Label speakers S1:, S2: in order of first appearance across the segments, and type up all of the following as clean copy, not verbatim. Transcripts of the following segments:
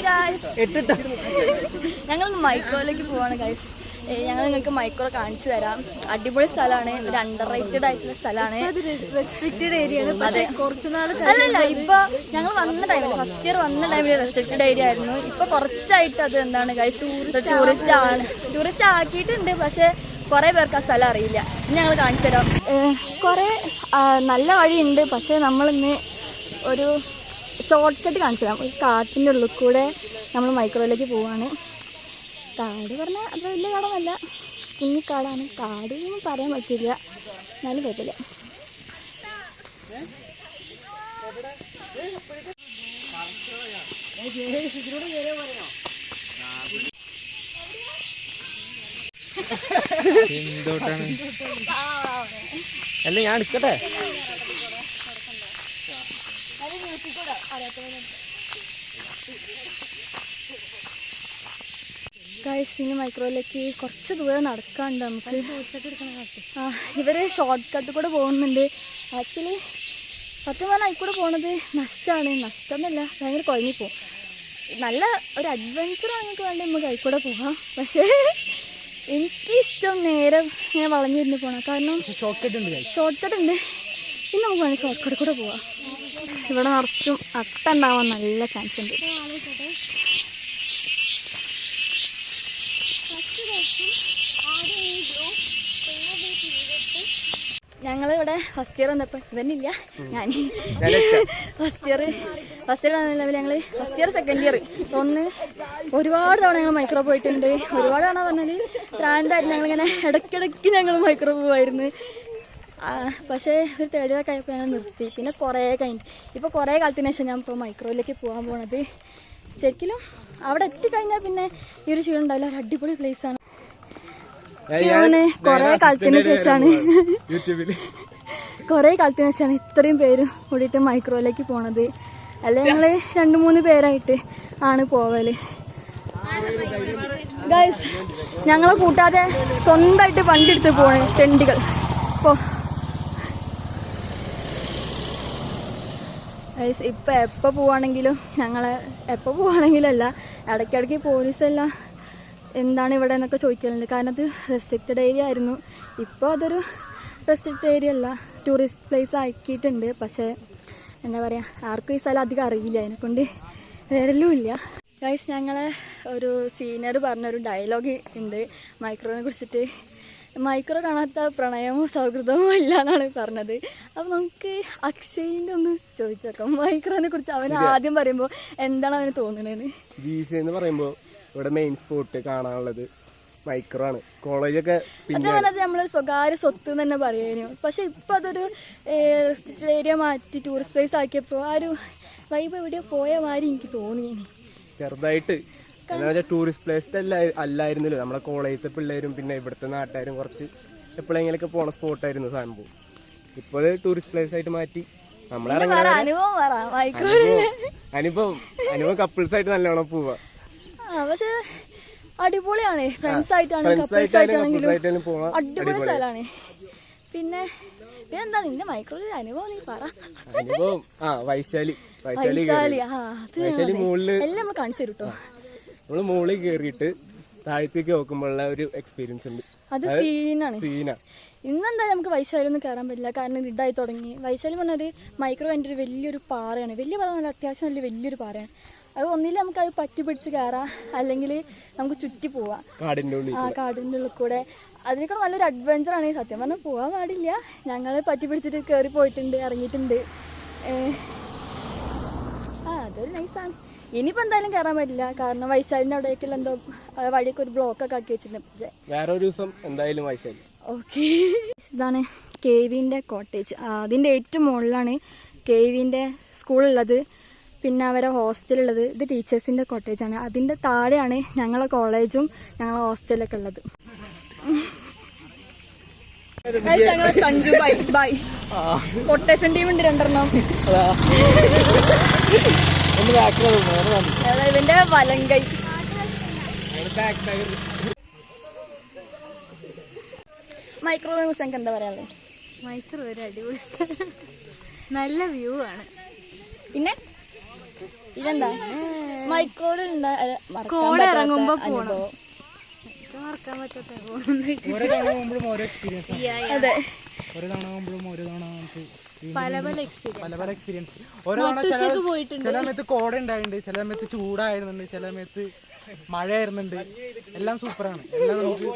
S1: Hi guys, ഞങ്ങൾ മൈക്രോയിലേക്ക് പോവാണ് guys. ഞങ്ങൾ നിങ്ങൾക്ക് മൈക്രോ കാണിച്ചു തരാം. അടിപൊളി സ്ഥലമാണ്, ഒരു അണ്ടർ റേറ്റഡ് ആയിട്ടുള്ള സ്ഥലമാണ്.
S2: റെസ്ട്രിക്റ്റഡ് ഏരിയ ആണ്.
S1: അതെ, അല്ലല്ല, ഇപ്പൊ ഞങ്ങൾ വന്ന ടൈമിൽ, ഫസ്റ്റ് ഇയർ വന്ന ടൈമിൽ റെസ്ട്രിക്റ്റഡ് ഏരിയ ആയിരുന്നു. ഇപ്പൊ കുറച്ചായിട്ട് അത് എന്താണ് ഗായ്സ്, ടൂറിസ്റ്റ് ആക്കിയിട്ടുണ്ട്. പക്ഷെ കുറെ പേർക്ക് ആ സ്ഥലം അറിയില്ല. ഞങ്ങൾ കാണിച്ചു തരാം. കുറെ നല്ല വഴിയുണ്ട്. പക്ഷെ നമ്മളിന്ന് ഒരു ഷോർട്ട് കട്ട് കാണിച്ചു തരാം. ഒരു കാട്ടിൻ്റെ ഉള്ളിൽ കൂടെ നമ്മൾ മൈക്രോയിലേക്ക് പോവാണ്. കാട് പറഞ്ഞാൽ അത്ര വലിയ കാടൊന്നുമല്ല, കുഞ്ഞിക്കാടാണ്. കാട് ഒന്നും പറയാൻ പറ്റില്ല, എന്നാലും കുഴപ്പമില്ല.
S3: അല്ല ഞാൻ എടുക്കട്ടെ.
S1: ഗൈസ്, ഇനി മൈക്രോയിലേക്ക് കുറച്ച് ദൂരം നടക്കാണ്ട് നമുക്ക്. ഇവര് ഷോർട്ട് കട്ട് കൂടെ പോകുന്നുണ്ട്. ആക്ച്വലി സത്യം പറഞ്ഞാൽ അതിൽക്കൂടെ പോണത് നഷ്ടമാണ്. നഷ്ടമെന്നല്ല, ഭയങ്കര കുഴങ്ങിപ്പോവും. നല്ല ഒരു അഡ്വഞ്ചർ ആണെങ്കിൽ വേണ്ടി നമുക്ക് അതിൽക്കൂടെ പോകാം. പക്ഷേ എനിക്കിഷ്ടം നേരെ ഇങ്ങനെ വളഞ്ഞിരുന്ന് പോകണം. കാരണം ഷോർട്ട് കട്ട് ഉണ്ട്. ഇന്ന് നമുക്ക് വേണമെങ്കിൽ ഷോർട്ട് കട്ട് കൂടെ പോവാം. ഇവിടെ നിറച്ചും അട്ടുണ്ടാവാൻ നല്ല ചാൻസ് ഉണ്ട്. ഞങ്ങളിവിടെ ഫസ്റ്റ് ഇയർ വന്നപ്പോൾ ഇവന്നില്ല, ഞാൻ ഫസ്റ്റ് ഇയർ വന്നില്ല. ഞങ്ങൾ ഫസ്റ്റ് ഇയർ സെക്കൻഡ് ഇയർ ഒരുപാട് തവണ ഞങ്ങൾ മൈക്രോ പോയിട്ടുണ്ട്. ഒരുപാട് തവണ പറഞ്ഞാൽ പ്രാന്തായിരുന്നു. ഞങ്ങളിങ്ങനെ ഇടയ്ക്കിടയ്ക്ക് ഞങ്ങൾ മൈക്രോ പോവായിരുന്നു. പക്ഷേ ഒരു തേർഡ് ഇയർ കഴിഞ്ഞപ്പോൾ ഞങ്ങൾ നിർത്തി. പിന്നെ കുറേ കഴിഞ്ഞു. ഇപ്പോൾ കുറേ കാലത്തിന് ശേഷം ഞാൻ ഇപ്പോൾ മൈക്രോയിലേക്ക് പോകാൻ പോണത്. ശരിക്കും അവിടെ എത്തിക്കഴിഞ്ഞാൽ പിന്നെ ഈ ഒരു ക്ഷീണം ഉണ്ടാവില്ല. ഒരു അടിപൊളി പ്ലേസ് ആണ്. കുറേ കാലത്തിന് ശേഷമാണ് ഇത്രയും പേര് കൂടിയിട്ട് മൈക്രോയിലേക്ക് പോണത്. അല്ലെ ഞങ്ങൾ 2-3 പേരായിട്ട് ആണ് പോവല്. ഗൈസ്, ഞങ്ങളെ കൂട്ടാതെ സ്വന്തമായിട്ട് വണ്ടിയെടുത്ത് പോണേ തെണ്ടികൾ. ഇപ്പോൾ ഗൈസ്, ഇപ്പം എപ്പോൾ പോവുകയാണെങ്കിലും അല്ല, ഇടയ്ക്കിടയ്ക്ക് പോലീസെല്ലാം എന്താണ് ഇവിടെ എന്നൊക്കെ ചോദിക്കലുണ്ട്. കാരണം അത് റെസ്ട്രിക്റ്റഡ് ഏരിയ ആയിരുന്നു. ഇപ്പോൾ അതൊരു റെസ്ട്രിക്റ്റഡ് ഏരിയ അല്ല, ടൂറിസ്റ്റ് പ്ലേസ് ആക്കിയിട്ടുണ്ട്. പക്ഷേ എന്താ പറയുക, ആർക്കും ഈ സ്ഥലം അധികം അറിയില്ല, അതിനെക്കൊണ്ട് വരലുമില്ല. ഗൈസ്, ഞങ്ങളെ ഒരു സീനിയർ പറഞ്ഞൊരു ഡയലോഗ് ഉണ്ട് മൈക്രോനെ കുറിച്ചിട്ട്. മൈക്രോ കാണാത്ത പ്രണയമോ സൗഹൃദമോ ഇല്ല എന്നാണ് പറഞ്ഞത്. അപ്പം നമുക്ക് അക്ഷയിൻ്റെ ഒന്ന് ചോദിച്ചേക്കാം മൈക്രോനെ കുറിച്ച്. അവന് ആദ്യം പറയുമ്പോൾ എന്താണ് അവന് തോന്നുന്നത്?
S3: GC എന്ന് പറയുമ്പോൾ ഇവിടെ മെയിൻ സ്പോട്ട് കാണാനുള്ളത് മൈക്രോ ആണ്. കോളേജൊക്കെ
S1: അത് നമ്മളൊരു സ്വകാര്യ സ്വത്ത് തന്നെ പറയുന്നു. പക്ഷെ ഇപ്പം അതൊരു ഏരിയ മാറ്റി ടൂറിസ്റ്റ് പ്ലേസ് ആക്കിയപ്പോൾ ആ ഒരു വൈബ് എവിടെയോ പോയ മാതിരി എനിക്ക് തോന്നി.
S3: ചെറുതായിട്ട് ടൂറിസ്റ്റ് പ്ലേസ് അല്ലായിരുന്നല്ലോ. നമ്മളെ കോളേജിലത്തെ പിള്ളേരും പിന്നെ ഇവിടുത്തെ നാട്ടുകാരും കുറച്ച് എപ്പോഴെങ്കിലൊക്കെ പോണ സ്പോട്ടായിരുന്നു സംഭവം. ഇപ്പൊ ടൂറിസ്റ്റ് പ്ലേസ് ആയിട്ട് മാറ്റി. അനുഭവം കപ്പിൾസ് ആയിട്ട് നല്ലോണം പോവാ.
S1: പക്ഷെ അടിപൊളിയാണ്. ഫ്രണ്ട്സ് ആയിട്ടാണെങ്കിലും അടിപൊളി സ്ഥലമാണ്. പിന്നെ എന്താ നിന്റെ മൈക്രോയിലെ അനുഭവം നീ പറ.
S3: അനുഭവം വൈശാലി
S1: എല്ലാം നമ്മൾ കാണിച്ചു തരും കേട്ടോ.
S3: നമ്മള് മുകളിൽ കയറിയിട്ട് താഴത്തേക്ക് നോക്കുമ്പോഴുള്ള ഒരു എക്സ്പീരിയൻസ് ഉണ്ട്.
S1: അത് സീനാണ്. ഇന്നെന്താ നമുക്ക് വൈശാലി ഒന്നും കയറാൻ പറ്റില്ല, കാരണം ഇടായി തുടങ്ങി. വൈശാലി പറഞ്ഞൊരു മൈക്രോ എൻ്റെ ഒരു വലിയൊരു പാറയാണ്. വലിയ പാറ നല്ല അത്യാവശ്യം നല്ല വലിയൊരു പാറയാണ്. അത് ഒന്നില്ല നമുക്ക് അത് പറ്റി പിടിച്ച് കയറാം, അല്ലെങ്കിൽ നമുക്ക് ചുറ്റി പോവാം കാടിൻ്റെ ഉള്ളിൽ കൂടെ. അതിനേക്കാൾ നല്ലൊരു അഡ്വഞ്ചറാണ്. സത്യം പറഞ്ഞാൽ പോകാൻ പാടില്ല. ഞങ്ങൾ പറ്റി പിടിച്ചിട്ട് കയറി പോയിട്ടുണ്ട്, ഇറങ്ങിയിട്ടുണ്ട്. അതൊരു നൈസാണ്. ഇനിയിപ്പോൾ എന്തായാലും കയറാൻ പറ്റില്ല, കാരണം വൈശാലിൻ്റെ അവിടേക്കുള്ള എന്തോ വഴിയൊക്കെ ഒരു ബ്ലോക്കൊക്കെ ആക്കി വെച്ചിട്ടുണ്ട്.
S3: വേറെ ഒരു ദിവസം എന്തായാലും വൈശാലി.
S1: ഓക്കെ, ഇതാണ് KVൻ്റെ കോട്ടേജ്. അതിൻ്റെ ഏറ്റവും മുകളിലാണ് KVൻ്റെ സ്കൂളുള്ളത്, പിന്നെ അവരെ ഹോസ്റ്റലുള്ളത്. ഇത് ടീച്ചേഴ്സിൻ്റെ കോട്ടേജാണ്. അതിൻ്റെ താഴെയാണ് ഞങ്ങളെ കോളേജും ഞങ്ങളെ ഹോസ്റ്റലൊക്കെ ഉള്ളത്. സഞ്ജു ബൈ കൊട്ടേഷൻ ടീം ഉണ്ട് 2 ഇതിന്റെ വലങ്കൈ. മൈക്രോവേവ് കുറിച്ച് എനിക്ക് എന്താ പറയാനുള്ളത്?
S2: മൈക്രോ ഒരു അടിപൊളി, നല്ല വ്യൂ ആണ്.
S1: പിന്നെ ഇതെന്താ മൈക്രോയിലുണ്ട
S2: കോട ഇറങ്ങുമ്പോ
S1: അനുഭവം.
S2: മറക്കാൻ പറ്റാത്ത
S3: ഓരോ തവണ പോകുമ്പോഴും ഓരോ എക്സ്പീരിയൻസ്
S1: അതെ,
S3: ഓരോ തവണ പോകുമ്പോഴും ഓരോ തവണ നമുക്ക്
S2: പല പല എക്സ്പീരിയൻസ്.
S3: പല പല എക്സ്പീരിയൻസ്. ഓരോ തവണ ചില സമയത്ത് കോട ഉണ്ടായിട്ടുണ്ട്, ചില സമയത്ത് ചൂടായിരുന്നുണ്ട്, ചില സമയത്ത് മഴ ആയിരുന്നുണ്ട്. എല്ലാം സൂപ്പറാണ്. എല്ലാം നമുക്ക്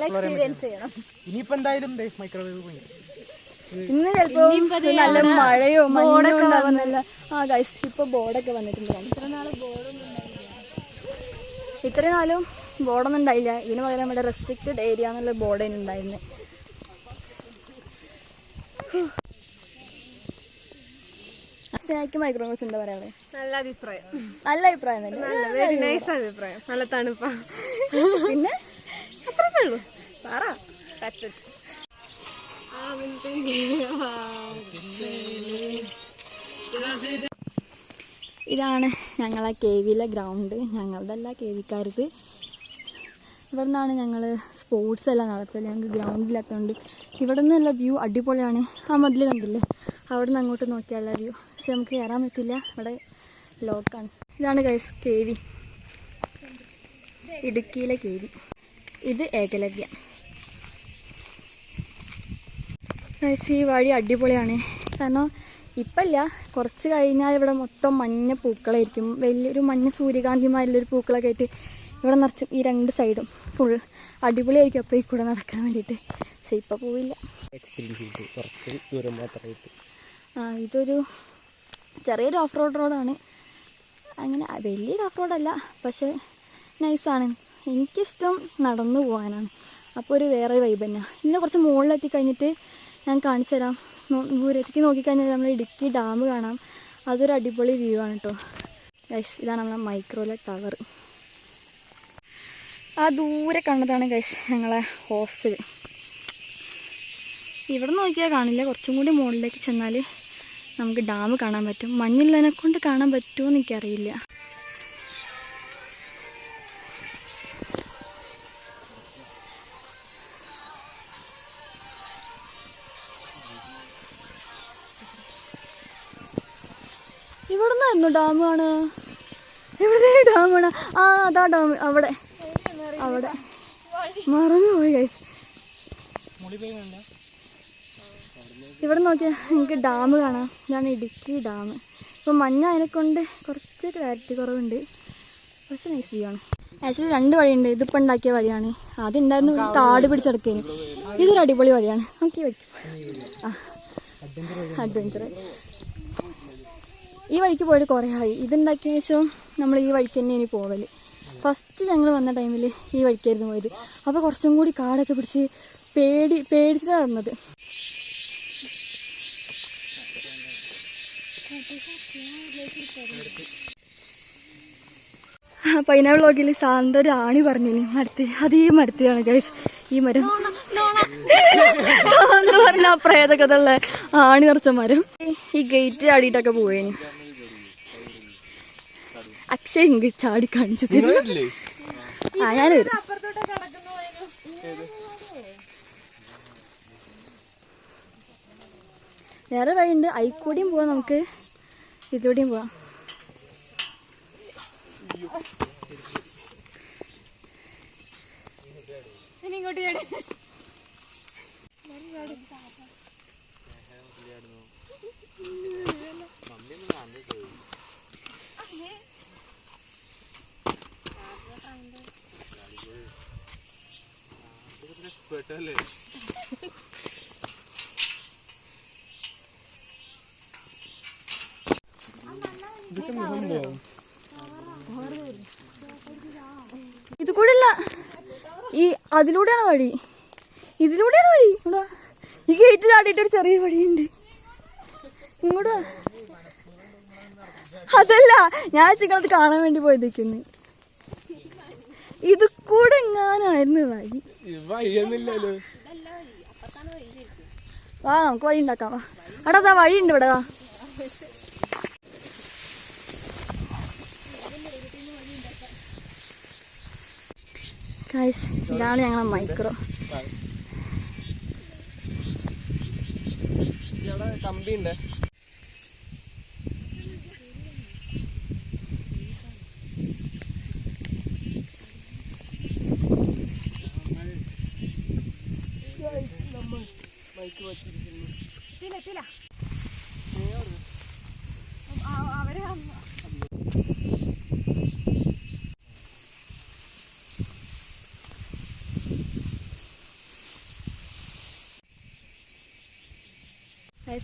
S2: എക്സ്പീരിയൻസ് ചെയ്യണം.
S3: ഇനിയിപ്പോ എന്തായാലും മൈക്രോവേവ് പോയി.
S1: ഇന്ന് ചിലപ്പോ നല്ല മഴയോ മഞ്ഞോ ഉണ്ടാവുന്നല്ല. ആ ഗൈസ് ഇപ്പൊ ബോർഡൊക്കെ വന്നിട്ടുണ്ട്. ഇത്രയും നാളും ബോർഡൊന്നും ഉണ്ടായില്ല. ഇതിന് പകരം നമ്മുടെ റെസ്ട്രിക്റ്റഡ് ഏരിയ എന്നുള്ള ബോർഡ് ഉണ്ടായിരുന്നു. മൈക്രോവേവ്സ് എന്താ പറയാ?
S2: നല്ല അഭിപ്രായം.
S1: നല്ല അഭിപ്രായം തന്നെ.
S2: വെരി നൈസ് അഭിപ്രായം. നല്ല തണുപ്പാ.
S1: പിന്നെ
S2: അത്രേ ഉള്ളൂ. പറ.
S1: ഇതാണ് ഞങ്ങളെ കേവിയിലെ ഗ്രൗണ്ട്. ഞങ്ങളുടെല്ല കേവിക്കാരത്. ഇവിടെ നിന്നാണ് ഞങ്ങൾ സ്പോർട്സ് എല്ലാം നടത്തല്. ഞങ്ങൾക്ക് ഗ്രൗണ്ടില്ലാത്തതുകൊണ്ട് ഇവിടെ നിന്നുള്ള വ്യൂ അടിപൊളിയാണ്. ആ മതിൽ കണ്ടില്ലേ, അവിടെ നിന്ന് അങ്ങോട്ട് നോക്കിയുള്ള വ്യൂ. പക്ഷെ നമുക്ക് കയറാൻ പറ്റില്ല, ഇവിടെ ലോക്കാണ്. ഇതാണ് ഗൈസ് കേവി, ഇടുക്കിയിലെ കേവി. ഇത് ഏകലവ്യ. ഗൈസ് ഈ വഴി അടിപൊളിയാണ്. കാരണം ഇപ്പല്ല, കുറച്ച് കഴിഞ്ഞാൽ ഇവിടെ മൊത്തം മഞ്ഞ പൂക്കളായിരിക്കും. വലിയൊരു മഞ്ഞ സൂര്യകാന്തിമാരിലൊരു പൂക്കളൊക്കെ ആയിട്ട് ഇവിടെ നിറച്ചും ഈ രണ്ട് സൈഡും ഫുൾ അടിപൊളിയായിരിക്കും. അപ്പോൾ ഈ കൂടെ നടക്കാൻ വേണ്ടിയിട്ട്. പക്ഷെ ഇപ്പം പോവില്ല,
S3: എക്സ്പീരിയൻസ് കുറച്ച് ദൂരം മാത്രമായിട്ട്.
S1: ഇതൊരു ചെറിയൊരു ഓഫ് റോഡ് റോഡാണ്. അങ്ങനെ വലിയൊരു ഓഫ് റോഡല്ല, പക്ഷേ നൈസാണ്. എനിക്കിഷ്ടം നടന്നു പോകാനാണ്. അപ്പോൾ ഒരു വേറെ വൈബ് തന്നെ. ഇന്ന് കുറച്ച് മുകളിലെത്തി കഴിഞ്ഞിട്ട് ഞാൻ കാണിച്ചു തരാം. ദൂരത്തേക്ക് നോക്കിക്കഴിഞ്ഞാൽ നമ്മൾ ഇടുക്കി ഡാം കാണാം. അതൊരു അടിപൊളി വ്യൂ ആണ് കേട്ടോ ഗൈസ്. ഇതാണ് നമ്മളെ മൈക്രോയിലെ ടവർ. ആ ദൂരെ കണ്ടതാണ് ഗൈസ് ഞങ്ങളെ ഹോസ്റ്റൽ. ഇവിടെ നോക്കിയാൽ കാണില്ല, കുറച്ചും കൂടി മുകളിലേക്ക് ചെന്നാൽ നമുക്ക് ഡാം കാണാൻ പറ്റും. മഞ്ഞുള്ളതിനെ കൊണ്ട് കാണാൻ പറ്റുമോ എന്ന് എനിക്കറിയില്ല. ഇവിടെ നിന്നായിരുന്നു ഡാം ആണ്. എവിടെ ഡാമാണ്? ആ അതാ ഡാം. അവിടെ അവിടെ മറന്നുപോയി ഗൈസ്. ഇവിടെ നോക്കിയാൽ നിങ്ങൾക്ക് ഡാം കാണാം. ഇതാണ് ഇടുക്കി ഡാം. ഇപ്പം മഞ്ഞ അതിനെക്കൊണ്ട് കുറച്ച് ക്ലാരിറ്റി കുറവുണ്ട്, പക്ഷെ നൈസ് വ്യൂ ആണ്. ആക്ച്വലി രണ്ട് വഴിയുണ്ട്. ഇതിപ്പോൾ ഉണ്ടാക്കിയ വഴിയാണ്. ആദ്യം ഉണ്ടായിരുന്നു കാട് പിടിച്ചെടുക്കേന്. ഇതൊരു അടിപൊളി വഴിയാണ്. നമുക്ക് ഈ വഴി അഡ്വഞ്ചർ. ഈ വഴിക്ക് പോയിട്ട് കുറേ ആയി. ഇതുണ്ടാക്കിയ ശേഷം നമ്മൾ ഈ വഴിക്ക് തന്നെ ഇനി പോവല്. ഫസ്റ്റ് ഞങ്ങൾ വന്ന ടൈമിൽ ഈ വഴിക്കായിരുന്നു പോയത്. അപ്പോൾ കുറച്ചും കൂടി കാടൊക്കെ പിടിച്ച് പേടിച്ചിട്ടാണ് നടന്നത്. പൈന വ്ളോഗിൽ സാറിൻ്റെ ഒരു ആണി പറഞ്ഞിനി മരത്ത്. അത് ഈ മരത്തിലാണ് ഗൈസ്. ഈ മരം സാറിന് പറഞ്ഞ ആ പ്രേതകഥയുള്ള ആണി നിറച്ച മരം. ഈ ഗേറ്റ് ചാടിയിട്ടൊക്കെ പോവേനി. അക്ഷയ് ഇങ്ങ് ചാടി കാണിച്ചു തരും. ആ ഞാൻ വരും. വേറെ വഴിയുണ്ട്. അയിക്കൂടിയും പോവാം, നമുക്ക് ഇതിലൂടെയും പോവാം. ഇത് കൂടെ അല്ല, ഈ അതിലൂടെയാണ് വഴി. ഇതിലൂടെയാണ് വഴി. ഇവിടെ ഈ ഗേറ്റ് ചാടിയിട്ടൊരു ചെറിയ വഴിയുണ്ട് ഇങ്ങോട്ട്. അതല്ല, ഞാൻ ചിങ്ങളത് കാണാൻ വേണ്ടി പോയതേക്കുന്നു. ഇത് കൂടെ എങ്ങാനായിരുന്നു വഴി. വാ നമുക്ക് വഴി ഉണ്ടാക്കാം. വാ അവിടെ അതാ വഴിയുണ്ട്. ഇവിടെ വാ. ഇതാണ് ഞങ്ങളെ മൈക്രോ.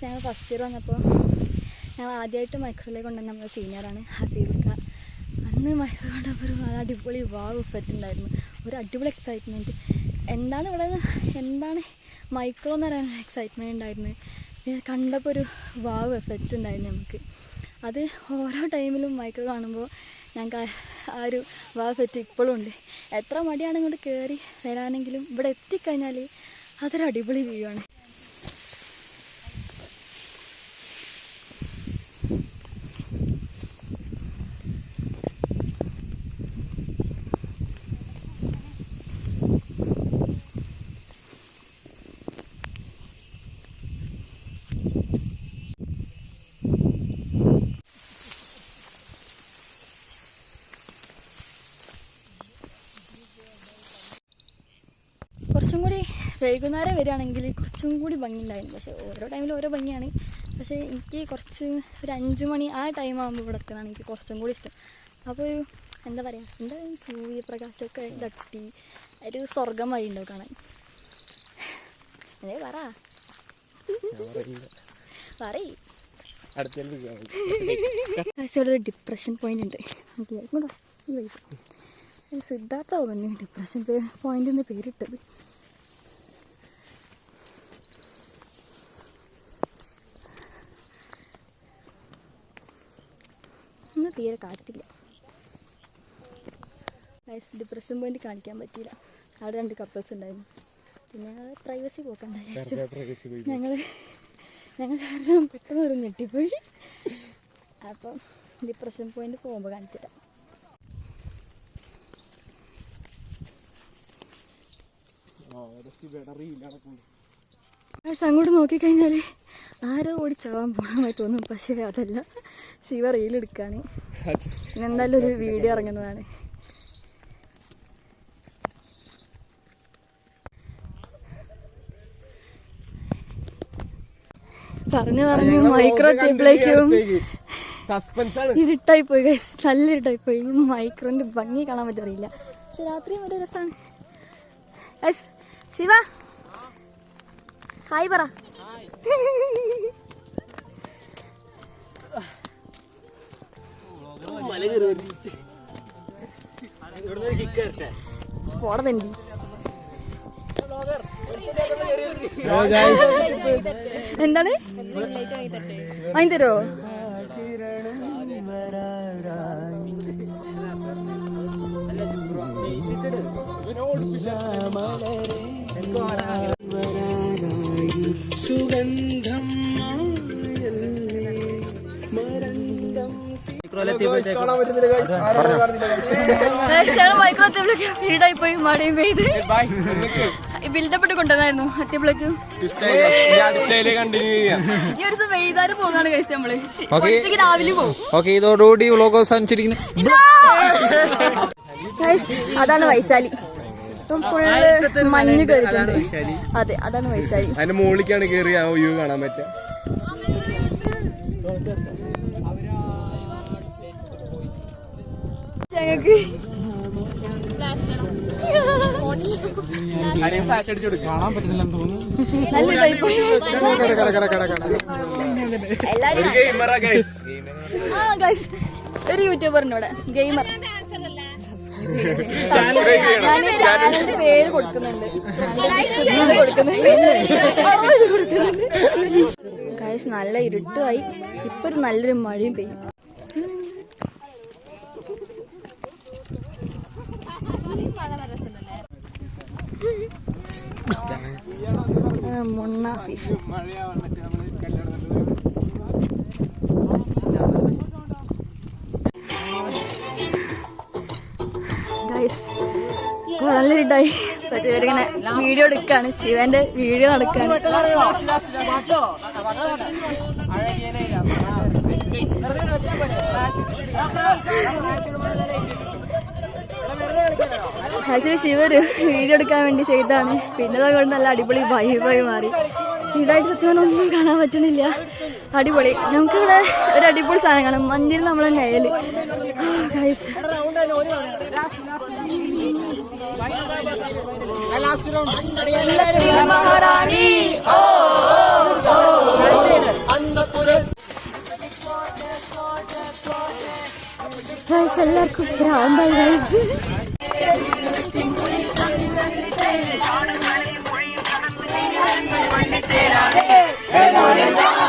S1: ഞങ്ങൾ ഫസ്റ്റ് ഇയർ വന്നപ്പോൾ ഞങ്ങൾ ആദ്യമായിട്ട് മൈക്രോയിലേക്ക് കൊണ്ടുവന്ന നമ്മുടെ സീനിയറാണ് ഹസീൽക്ക. അന്ന് മൈക്രോ കൊണ്ടപ്പോൾ ഒരു അടിപൊളി വാവ് എഫക്റ്റ് ഉണ്ടായിരുന്നു, ഒരു അടിപൊളി എക്സൈറ്റ്മെൻറ്റ്. എന്താണ് ഇവിടെ എന്താണ് മൈക്രോ എന്ന് പറയാൻ എക്സൈറ്റ്മെൻറ്റ് ഉണ്ടായിരുന്നു. കണ്ടപ്പോൾ ഒരു വാവ് എഫക്റ്റ് ഉണ്ടായിരുന്നു നമുക്ക്. അത് ഓരോ ടൈമിലും മൈക്രോ കാണുമ്പോൾ ഞങ്ങൾക്ക് ആ ഒരു വാവ് എഫക്റ്റ് ഇപ്പോഴും ഉണ്ട്. എത്ര മടിയാണ് ഇങ്ങോട്ട് കയറി വരാനെങ്കിലും ഇവിടെ എത്തിക്കഴിഞ്ഞാൽ അതൊരു അടിപൊളി വ്യൂ ആണ്. കുറച്ചും കൂടി വൈകുന്നേരം വരികയാണെങ്കിൽ കുറച്ചും കൂടി ഭംഗിയുണ്ടായിരുന്നു. പക്ഷേ ഓരോ ടൈമിലും ഓരോ ഭംഗിയാണ്. പക്ഷേ എനിക്ക് കുറച്ച് ഒരു 5 മണി ആ ടൈം ആകുമ്പോൾ ഇവിടെ എത്തണം എനിക്ക് കുറച്ചും കൂടി ഇഷ്ടം. അപ്പോൾ ഒരു എന്താ പറയുക, എന്താ സൂര്യപ്രകാശമൊക്കെ തട്ടി ഒരു സ്വർഗമായി ഉണ്ടാവും കാണാൻ. അതേ പറയ്. ഒരു ഡിപ്രഷൻ പോയിന്റ് ഉണ്ട്. സിദ്ധാർത്ഥ പറഞ്ഞു ഡിപ്രഷൻ പോയിന്റ് എന്ന് പേരിട്ടത്. ഇന്ന് തീരെ കാറ്റില്ല. ഡിപ്രഷൻ പോയിന്റ് കാണിക്കാൻ പറ്റിയില്ല. അവിടെ 2 കപ്പിൾസ് ഉണ്ടായിരുന്നു. പിന്നെ പ്രൈവസി പോക്കണ്ടായി. ഞങ്ങൾ കാരണം പെട്ടെന്ന് ഒരു ഞെട്ടിപ്പോയി. അപ്പം ഡിപ്രഷൻ പോയിന്റ് പോകുമ്പോൾ കാണിച്ചിട്ടാണ്. അങ്ങോട്ട് നോക്കിക്കഴിഞ്ഞാൽ ആരോ ഓടി ചാവാൻ പോകണമായി തോന്നും. പക്ഷേ അതല്ല, ശിവ റീലെടുക്കാണ്. എന്തായാലും ഒരു വീഡിയോ ഇറങ്ങുന്നതാണ്. പറഞ്ഞു മൈക്രോ ടേബിളിലേക്കും ഇരുട്ടായി പോയി ഗൈസ്, നല്ല ഇരുട്ടായി പോയി. മൈക്രോന്റെ ഭംഗി കാണാൻ പറ്ററിയില്ല. പക്ഷെ രാത്രിയും ഒരു രസമാണ്. ശിവ ഹായ് പറ. പോടതണ്ടി എന്താണ് വാങ്ങി തരുമോ? വീടായി പോയി മഴയും പെയ്ത് ബിൽഡപ്പെട്ട് കൊണ്ടുവന്നായിരുന്നു. അറ്റപ്പിളേക്ക് ഈ ഒരു ദിവസം വൈകുന്നേരം പോകാണ് കഴിച്ചത് നമ്മള്. രാവിലെ പോകും.
S4: ഇതോടുകൂടി വ്ലോഗ് അവസാനിച്ചിരിക്കുന്നു.
S1: അതാണ് വൈശാലി. ഫുള്ള് മഞ്ഞ് കഴിച്ചിട്ടുണ്ട്. അതെ, അതാണ് വൈശാലി.
S3: അതിന്റെ മുകളിലേക്കാണ് കയറി ആ വ്യൂ കാണാൻ പറ്റുക.
S1: ഞങ്ങൾക്ക്
S4: കാണാൻ പറ്റുന്നില്ലെന്ന് തോന്നുന്നു.
S1: നല്ല ഒരു യൂട്യൂബറിനോട് ഗെയിമർ ഞാൻ ചാനലിന്റെ പേര് കൊടുക്കുന്നുണ്ട്. ഗൈസ് നല്ല ഇരുട്ടുമായി. ഇപ്പൊ ഒരു നല്ലൊരു മഴയും പെയ്യും. മുണ്ണ ഫിഷ് ഗൈസ് നല്ലൊരിട്ടായി. പക്ഷെ ഇവരിങ്ങനെ വീഡിയോ എടുക്കാണ്. ശിവന്റെ വീഡിയോ നടക്കാണ്. ആക്ച്വലി ശിവ ഒരു വീഡിയോ എടുക്കാൻ വേണ്ടി ചെയ്തതാണ്. പിന്നെ അതുകൊണ്ട് നല്ല അടിപൊളി വൈബായി മാറി. സ്പീഡായിട്ട് സത്യം ഒന്നും കാണാൻ പറ്റുന്നില്ല. അടിപൊളി. നമുക്കിവിടെ ഒരു അടിപൊളി സാധനം കാണാം, മഞ്ഞിൽ നമ്മളെ നയല്. മഹാറാണി എല്ലാവർക്കും ഭ്രാന്തായി ഗൈസ്.
S5: Hey,